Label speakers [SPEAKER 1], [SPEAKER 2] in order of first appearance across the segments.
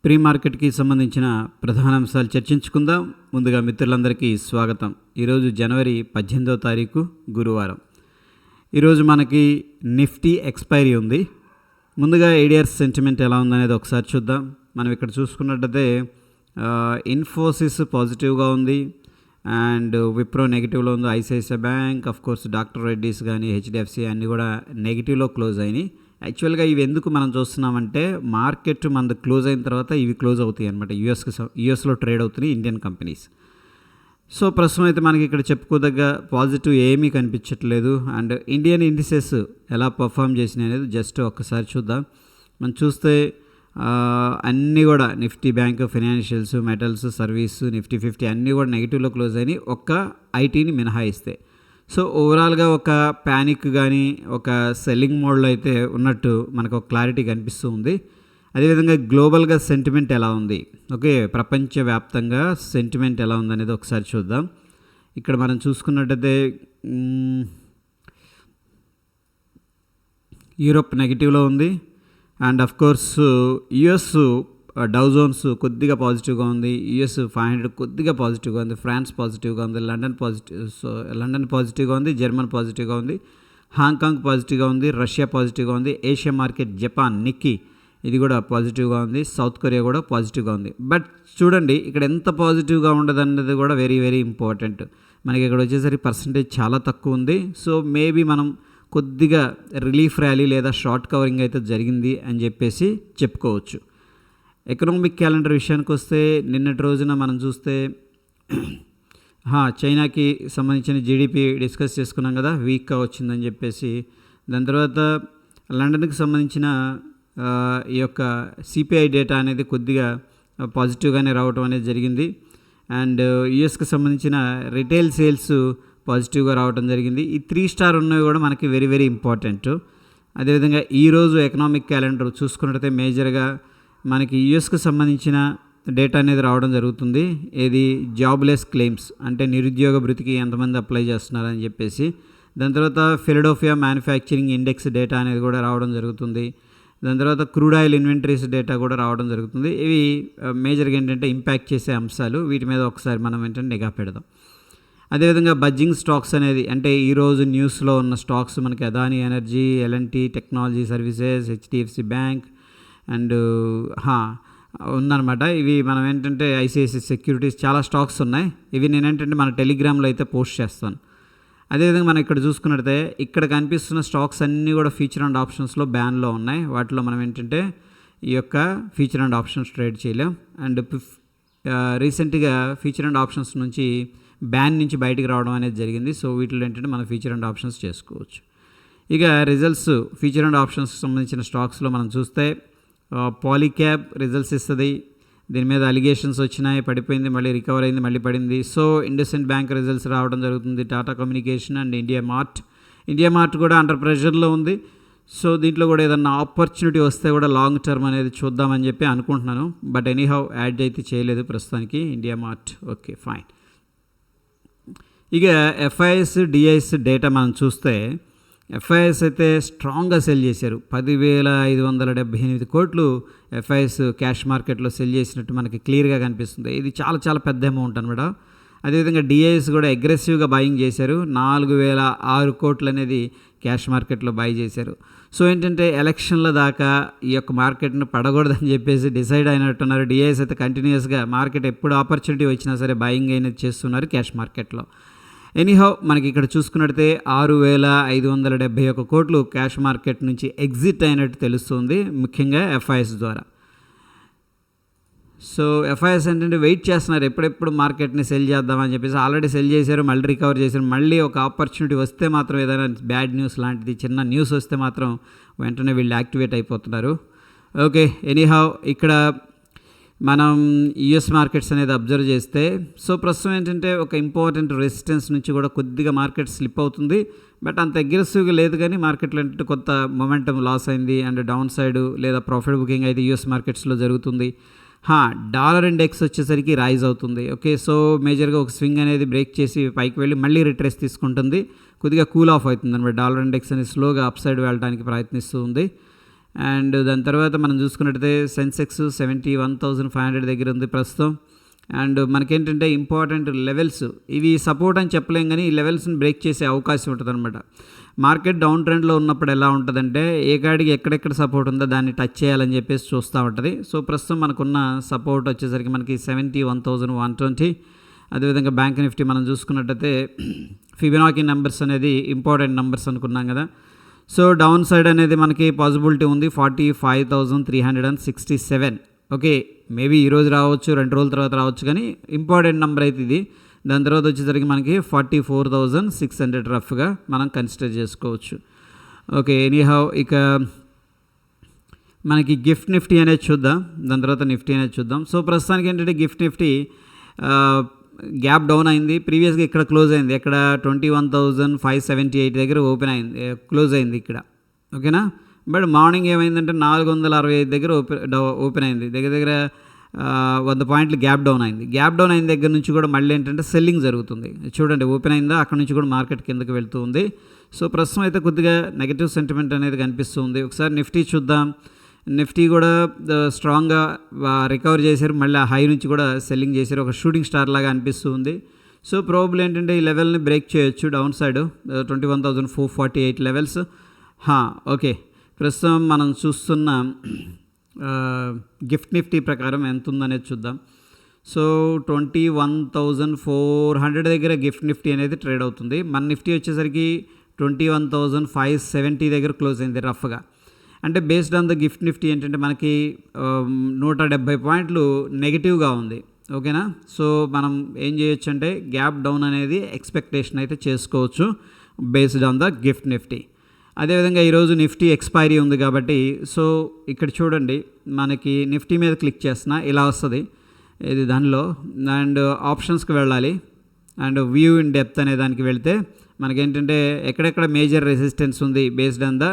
[SPEAKER 1] Pre మార్కెట్కి సంబంధించిన ప్రధాన అంశాలు చర్చించుకుందాం. ముందుగా మిత్రులందరికీ స్వాగతం. ఈరోజు జనవరి 18వ తారీఖు గురువారం. ఈరోజు మనకి నిఫ్టీ ఎక్స్పైరీ ఉంది. ముందుగా ఏడిఆర్ సెంటిమెంట్ ఎలా ఉందనేది ఒకసారి చూద్దాం. మనం ఇక్కడ చూసుకున్నట్టయితే ఇన్ఫోసిస్ పాజిటివ్గా ఉంది అండ్ విప్రో నెగిటివ్లో ఉంది. ICICI bank, of course doctor Reddy's కానీ హెచ్డిఎఫ్సి అన్నీ కూడా నెగిటివ్లో క్లోజ్ అయినాయి. యాక్చువల్గా ఇవి ఎందుకు మనం చూస్తున్నామంటే మార్కెట్ మనది క్లోజ్ అయిన తర్వాత ఇవి క్లోజ్ అవుతాయి అనమాట. యూఎస్లో ట్రేడ్ అవుతున్నాయి ఇండియన్ కంపెనీస్. సో ప్రస్తుతం అయితే మనకి ఇక్కడ చెప్పుకోదగ్గ పాజిటివ్ ఏమీ కనిపించట్లేదు. అండ్ ఇండియన్ ఇండిసెస్ ఎలా పర్ఫామ్ చేసినాయి అనేది జస్ట్ ఒక్కసారి చూద్దాం. మనం చూస్తే అన్నీ కూడా Nifty bank, financials, metals, service, Nifty 50 అన్నీ కూడా నెగిటివ్లో క్లోజ్ అయినాయి, ఒక్క ఐటీని మినహాయిస్తే. సో ఓవరాల్గా ఒక ప్యానిక్ కానీ ఒక సెల్లింగ్ మోడ్లో అయితే ఉన్నట్టు మనకు ఒక క్లారిటీ కనిపిస్తూ ఉంది. అదేవిధంగా గ్లోబల్గా సెంటిమెంట్ ఎలా ఉంది, ఓకే, ప్రపంచవ్యాప్తంగా సెంటిమెంట్ ఎలా ఉందనేది ఒకసారి చూద్దాం. ఇక్కడ మనం చూసుకున్నట్టయితే యూరోప్ నెగిటివ్లో ఉంది and of course US Dow Jones కొద్దిగా పాజిటివ్గా ఉంది, యుఎస్ 500 కొద్దిగా పాజిటివ్గా ఉంది, ఫ్రాన్స్ పాజిటివ్గా ఉంది, లండన్ పాజిటివ్గా ఉంది, జర్మన్ పాజిటివ్గా ఉంది, హాంకాంగ్ పాజిటివ్గా ఉంది, రష్యా పాజిటివ్గా ఉంది, ఏషియా మార్కెట్ జపాన్ నిక్కీ ఇది కూడా పాజిటివ్గా ఉంది, సౌత్ కొరియా కూడా పాజిటివ్గా ఉంది. బట్ చూడండి ఇక్కడ ఎంత పాజిటివ్గా ఉండదు అన్నది కూడా వెరీ వెరీ ఇంపార్టెంట్. మనకి ఇక్కడ వచ్చేసరికి పర్సంటేజ్ చాలా తక్కువ ఉంది. సో మేబీ మనం కొద్దిగా రిలీఫ్ ర్యాలీ లేదా షార్ట్ కవరింగ్ అయితే జరిగింది అని చెప్పేసి చెప్పుకోవచ్చు. ఎకనామిక్ క్యాలెండర్ విషయానికి వస్తే నిన్నటి రోజున మనం చూస్తే చైనాకి సంబంధించిన జీడిపి డిస్కస్ చేసుకున్నాం కదా, వీక్గా వచ్చిందని చెప్పేసి. దాని తర్వాత లండన్కి సంబంధించిన ఈ యొక్క సిపిఐ డేటా అనేది కొద్దిగా పాజిటివ్గానే రావడం అనేది జరిగింది. అండ్ యుఎస్కి సంబంధించిన రిటైల్ సేల్స్ పాజిటివ్గా రావడం జరిగింది. ఈ 3 స్టార్ ఉన్నవి కూడా మనకి వెరీ వెరీ ఇంపార్టెంట్. అదేవిధంగా ఈరోజు ఎకనామిక్ క్యాలెండర్ చూసుకున్నట్టయితే మేజర్గా మనకి యుఎస్కి సంబంధించిన డేటా అనేది రావడం జరుగుతుంది. ఏది జాబ్లెస్ క్లెయిమ్స్ అంటే నిరుద్యోగ భృతికి ఎంతమంది అప్లై చేస్తున్నారని చెప్పేసి. దాని తర్వాత ఫిలడెల్ఫియా మ్యానుఫ్యాక్చరింగ్ ఇండెక్స్ డేటా అనేది కూడా రావడం జరుగుతుంది. దాని తర్వాత క్రూడ్ ఆయిల్ ఇన్వెంటరీస్ డేటా కూడా రావడం జరుగుతుంది. ఇవి మేజర్గా ఏంటంటే ఇంపాక్ట్ చేసే అంశాలు. వీటి మీద ఒకసారి మనం ఏంటంటే నిఘా పెడదాం. అదేవిధంగా బడ్జింగ్ స్టాక్స్ అనేది అంటే ఈరోజు న్యూస్లో ఉన్న స్టాక్స్ మనకి Adani energy, L and T technology services, HDFC bank and ఉందన్నమాట. ఇవి మనం ఏంటంటే ఐసిఐసిఐ సెక్యూరిటీస్ చాలా స్టాక్స్ ఉన్నాయి. ఇవి నేను ఏంటంటే మన టెలిగ్రామ్లో అయితే పోస్ట్ చేస్తాను. అదేవిధంగా మనం ఇక్కడ చూసుకున్నట్టయితే ఇక్కడ కనిపిస్తున్న స్టాక్స్ అన్నీ కూడా ఫ్యూచర్ అండ్ ఆప్షన్స్లో బ్యాన్లో ఉన్నాయి. వాటిలో మనం ఏంటంటే ఈ యొక్క ఫ్యూచర్ అండ్ ఆప్షన్స్ ట్రేడ్ చేయలేం. అండ్ రీసెంట్గా ఫ్యూచర్ అండ్ ఆప్షన్స్ నుంచి బ్యాన్ నుంచి బయటికి రావడం అనేది జరిగింది. సో వీటిలో ఏంటంటే మనం ఫ్యూచర్ అండ్ ఆప్షన్స్ చేసుకోవచ్చు. ఇక రిజల్ట్స్ ఫ్యూచర్ అండ్ ఆప్షన్స్కి సంబంధించిన స్టాక్స్లో మనం చూస్తే పాలీక్యాబ్ రిజల్ట్స్ ఇస్తుంది. దీని మీద అలిగేషన్స్ వచ్చినాయి, పడిపోయింది, మళ్ళీ రికవర్ అయింది, మళ్ళీ పడింది. సో ఇండస్ఇండ్ బ్యాంక్ రిజల్ట్స్ రావడం జరుగుతుంది. Tata communication and India mart కూడా అండర్ ప్రెషర్లో ఉంది. సో దీంట్లో కూడా ఏదన్నా ఆపర్చునిటీ వస్తే కూడా లాంగ్ టర్మ్ అనేది చూద్దామని చెప్పి అనుకుంటున్నాను. బట్ ఎనీహౌ యాడ్ అయితే చేయలేదు ప్రస్తుతానికి ఇండియా మార్ట్. Okay fine. ఇక ఎఫ్ఐఎస్ డిఐఎస్ డేటా మనం చూస్తే ఎఫ్ఐఎస్ అయితే స్ట్రాంగ్గా సెల్ చేశారు. 10,578 కోట్లు ఎఫ్ఐఎస్ క్యాష్ మార్కెట్లో సెల్ చేసినట్టు మనకి క్లియర్గా కనిపిస్తుంది. ఇది చాలా చాలా పెద్ద అమౌంట్ అనమాట. అదేవిధంగా డిఐఎస్ కూడా అగ్రెసివ్గా బయింగ్ చేశారు. 4,006 కోట్లు అనేది క్యాష్ మార్కెట్లో బై చేశారు. సో ఏంటంటే ఎలక్షన్ల దాకా ఈ యొక్క మార్కెట్ను పడకూడదని చెప్పేసి డిసైడ్ అయినట్టున్నారు. డిఐఎస్ అయితే కంటిన్యూస్గా మార్కెట్ ఎప్పుడు ఆపర్చునిటీ వచ్చినా సరే బయింగ్ అనేది చేస్తున్నారు క్యాష్ మార్కెట్లో. ఎనీహౌ మనకి ఇక్కడ చూసుకున్నట్టయితే 6,571 కోట్లు క్యాష్ మార్కెట్ నుంచి ఎగ్జిట్ అయినట్టు తెలుస్తుంది, ముఖ్యంగా ఎఫ్ఐఎస్ ద్వారా. సో ఎఫ్ఐఎస్ ఏంటంటే వెయిట్ చేస్తున్నారు ఎప్పుడెప్పుడు మార్కెట్ని సెల్ చేద్దామని చెప్పేసి. ఆల్రెడీ సెల్ చేశారు, మళ్ళీ రికవర్ చేశారు. మళ్ళీ ఒక ఆపర్చునిటీ వస్తే మాత్రం ఏదైనా బ్యాడ్ న్యూస్ లాంటిది చిన్న న్యూస్ వస్తే మాత్రం వెంటనే వీళ్ళు యాక్టివేట్ అయిపోతున్నారు. ఓకే ఎనీహౌ ఇక్కడ మనం యుఎస్ మార్కెట్స్ అనేది అబ్జర్వ్ చేస్తే సో ప్రస్తుతం ఏంటంటే ఒక ఇంపార్టెంట్ రెసిస్టెన్స్ నుంచి కూడా కొద్దిగా మార్కెట్ స్లిప్ అవుతుంది. బట్ అంత అగ్రెసివ్గా లేదు, కానీ మార్కెట్లో ఏంటంటే కొత్త మొమెంటం లాస్ అయింది అండ్ డౌన్ సైడ్ లేదా ప్రాఫిట్ బుకింగ్ అయితే యుఎస్ మార్కెట్స్లో జరుగుతుంది. డాలర్ ఇండెక్స్ వచ్చేసరికి రైజ్ అవుతుంది. ఓకే సో మేజర్గా ఒక స్వింగ్ అనేది బ్రేక్ చేసి పైకి వెళ్ళి మళ్ళీ రిట్రేస్ తీసుకుంటుంది, కొద్దిగా కూల్ ఆఫ్ అవుతుంది అనమాట. డాలర్ ఇండెక్స్ అనేది స్లోగా అప్ సైడ్ వెళ్ళడానికి ప్రయత్నిస్తూ ఉంది. అండ్ దాని తర్వాత మనం చూసుకున్నట్టయితే సెన్సెక్స్ 71,500 దగ్గర ఉంది ప్రస్తుతం. అండ్ మనకేంటంటే ఇంపార్టెంట్ లెవెల్స్ ఇవి సపోర్ట్ అని చెప్పలేం, కానీ ఈ లెవెల్స్ని బ్రేక్ చేసే అవకాశం ఉంటుంది అనమాట. మార్కెట్ డౌన్ ట్రెండ్లో ఉన్నప్పుడు ఎలా ఉంటుందంటే ఏ కాడికి ఎక్కడెక్కడ సపోర్ట్ ఉందో దాన్ని టచ్ చేయాలని చెప్పేసి చూస్తూ ఉంటుంది. సో ప్రస్తుతం మనకున్న సపోర్ట్ వచ్చేసరికి మనకి 71,120. అదేవిధంగా బ్యాంక్ నిఫ్టీ మనం చూసుకున్నట్టయితే ఫిబొనాకీ నెంబర్స్ అనేది ఇంపార్టెంట్ నెంబర్స్ అనుకున్నాం కదా. సో డౌన్ సైడ్ అనేది మనకి పాసిబిలిటీ ఉంది 45,367. ఓకే, మేబీ ఈరోజు రావచ్చు, 2 రోజుల తర్వాత రావచ్చు, కానీ ఇంపార్టెంట్ నెంబర్ అయితే ఇది. దాని తర్వాత వచ్చేసరికి మనకి 44,600 రఫ్గా మనం కన్సిడర్ చేసుకోవచ్చు. ఓకే, ఎనీహౌ ఇక మనకి గిఫ్ట్ నిఫ్టీ అనేది చూద్దాం, దాని తర్వాత నిఫ్టీ అనేది చూద్దాం. సో ప్రస్తుతానికి ఏంటంటే గిఫ్ట్ నిఫ్టీ గ్యాప్ డౌన్ అయింది. ప్రీవియస్గా ఇక్కడ క్లోజ్ అయింది, ఇక్కడ 21,578 దగ్గర క్లోజ్ అయింది ఇక్కడ. ఓకేనా, బట్ మార్నింగ్ ఏమైందంటే 465 దగ్గర ఓపెన్ అయింది, దగ్గర 100 పాయింట్లు గ్యాప్ డౌన్ అయింది. గ్యాప్ డౌన్ అయిన దగ్గర నుంచి కూడా మళ్ళీ ఏంటంటే సెల్లింగ్ జరుగుతుంది. చూడండి, ఓపెన్ అయిందా అక్కడ నుంచి కూడా మార్కెట్ కిందకి వెళ్తూ ఉంది. సో ప్రస్తుతం అయితే కొద్దిగా నెగటివ్ సెంటిమెంట్ అనేది కనిపిస్తుంది. ఒకసారి నిఫ్టీ చూద్దాం. నిఫ్టీ కూడా స్ట్రాంగ్గా రికవర్ చేశారు, మళ్ళీ ఆ హై నుంచి కూడా సెల్లింగ్ చేశారు, ఒక షూటింగ్ స్టార్ లాగా అనిపిస్తుంది. సో ప్రాబబ్లీ ఏంటంటే ఈ లెవెల్ని బ్రేక్ చేయొచ్చు డౌన్ సైడ్ 21,448 లెవెల్స్. ఓకే, ప్రస్తుతం మనం చూస్తున్న గిఫ్ట్ నిఫ్టీ ప్రకారం ఎంత ఉందనేది చూద్దాం. సో 21,400 దగ్గర గిఫ్ట్ నిఫ్టీ అనేది ట్రేడ్ అవుతుంది. మన నిఫ్టీ వచ్చేసరికి 21,570 దగ్గర క్లోజ్ అయింది రఫ్గా. అంటే based on the gift Nifty ఏంటంటే మనకి 170 పాయింట్లు నెగిటివ్గా ఉంది. ఓకేనా, సో మనం ఏం చేయొచ్చు అంటే గ్యాప్ డౌన్ అనేది ఎక్స్పెక్టేషన్ అయితే చేసుకోవచ్చు based on the gift Nifty. అదేవిధంగా ఈరోజు నిఫ్టీ ఎక్స్పైరీ ఉంది కాబట్టి, సో ఇక్కడ చూడండి, మనకి నిఫ్టీ మీద క్లిక్ చేస్తున్నా ఇలా వస్తుంది ఇది దానిలో. అండ్ ఆప్షన్స్కి వెళ్ళాలి అండ్ వ్యూ ఇన్ డెప్త్ అనే దానికి వెళ్తే మనకేంటంటే ఎక్కడెక్కడ మేజర్ రెసిస్టెన్స్ ఉంది బేస్డ్ ఆన్ ద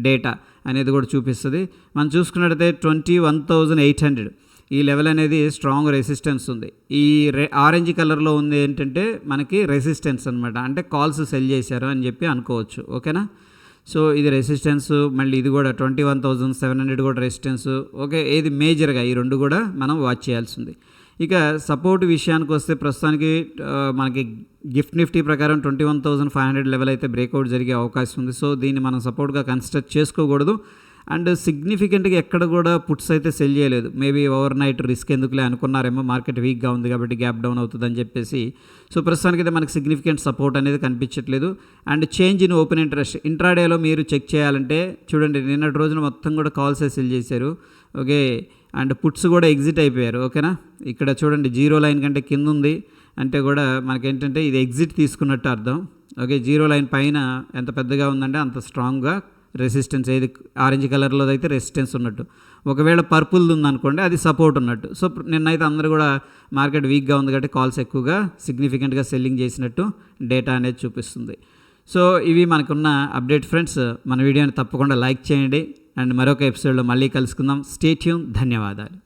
[SPEAKER 1] డేటా అనేది కూడా చూపిస్తుంది. మనం చూసుకున్నట్టయితే 21,800 ఈ లెవెల్ అనేది స్ట్రాంగ్ రెసిస్టెన్స్ ఉంది. ఈ ఆరెంజ్ కలర్లో ఉంది ఏంటంటే మనకి రెసిస్టెన్స్ అనమాట, అంటే కాల్స్ సెల్ చేశారు అని చెప్పి అనుకోవచ్చు. ఓకేనా, సో ఇది రెసిస్టెన్స్, మళ్ళీ ఇది కూడా 21,700 కూడా రెసిస్టెన్స్. ఓకే, ఏది మేజర్గా ఈ రెండు కూడా మనం వాచ్ చేయాల్సింది. ఇక సపోర్ట్ విషయానికి వస్తే ప్రస్తుతానికి మనకి గిఫ్ట్ నిఫ్టీ ప్రకారం 21,500 లెవెల్ అయితే బ్రేక్అవుట్ జరిగే అవకాశం ఉంది. సో దీన్ని మనం సపోర్ట్గా కన్సిడర్ చేసుకోకూడదు. అండ్ సిగ్నిఫికెంట్గా ఎక్కడ కూడా పుట్స్ అయితే సెల్ చేయలేదు. మేబీ ఓవర్ నైట్ రిస్క్ ఎందుకులే అనుకున్నారేమో, మార్కెట్ వీక్గా ఉంది కాబట్టి గ్యాప్ డౌన్ అవుతుందని చెప్పేసి. సో ప్రస్తుతానికి అయితే మనకి సిగ్నిఫికెంట్ సపోర్ట్ అనేది కనిపించట్లేదు. And change in open interest ఇంట్రాడేలో మీరు చెక్ చేయాలంటే చూడండి, నిన్నటి రోజున మొత్తం కూడా కాల్సే సెల్ చేశారు. ఓకే, అండ్ పుట్స్ కూడా ఎగ్జిట్ అయిపోయారు. ఓకేనా, ఇక్కడ చూడండి జీరో లైన్ కంటే కింద ఉంది అంటే కూడా మనకేంటంటే ఇది ఎగ్జిట్ తీసుకున్నట్టు అర్థం. ఓకే, జీరో లైన్ పైన ఎంత పెద్దగా ఉందంటే అంత స్ట్రాంగ్గా రెసిస్టెన్స్, ఏది ఆరెంజ్ కలర్లో అయితే రెసిస్టెన్స్ ఉన్నట్టు, ఒకవేళ పర్పుల్ది ఉందనుకోండి అది సపోర్ట్ ఉన్నట్టు. సో నిన్నైతే అందరూ కూడా మార్కెట్ వీక్గా ఉంది కాబట్టి కాల్స్ ఎక్కువగా సిగ్నిఫికెంట్గా సెల్లింగ్ చేసినట్టు డేటా అనేది చూపిస్తుంది. సో ఇవి మనకున్న అప్డేట్ ఫ్రెండ్స్. మన వీడియోని తప్పకుండా లైక్ చేయండి అండ్ మరొక ఎపిసోడ్లో మళ్ళీ కలుసుకుందాం. Stay tune. ధన్యవాదాలు.